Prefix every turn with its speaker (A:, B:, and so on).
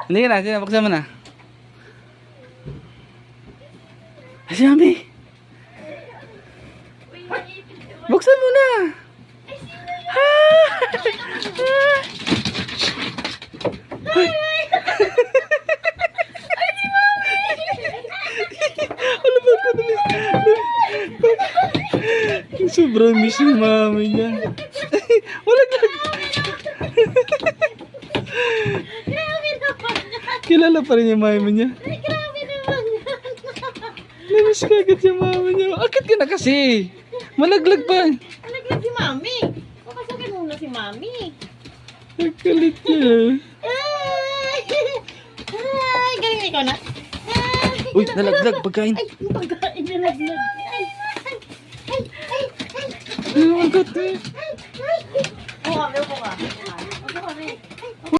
A: Hindi ka na, sige, buksan mo na. Ay, si Mami. Buksan mo na. Ano ba ko naman? Sobrang miss yung mami niya. Walang lag.
B: Grabe naman yan.
A: Kilala pa rin yung mami niya.
B: Ay, grabe naman yan.
A: Namiss ka agad yung mami niya. Akit ka na kasi. Malaglag pa.
B: Naglag si Mami. Pakasagin muna si Mami.
A: Nagkalit niya.
B: Ay! Ay! Galing ikaw na. Ay!
A: Uy, nalaglag. Pagkain.
B: Ay! Yung pagkain nalaglag. Ay! Ay! Ay! Ay! Ay!
A: Ay, ang gat eh.
B: Ay! Buka, buka.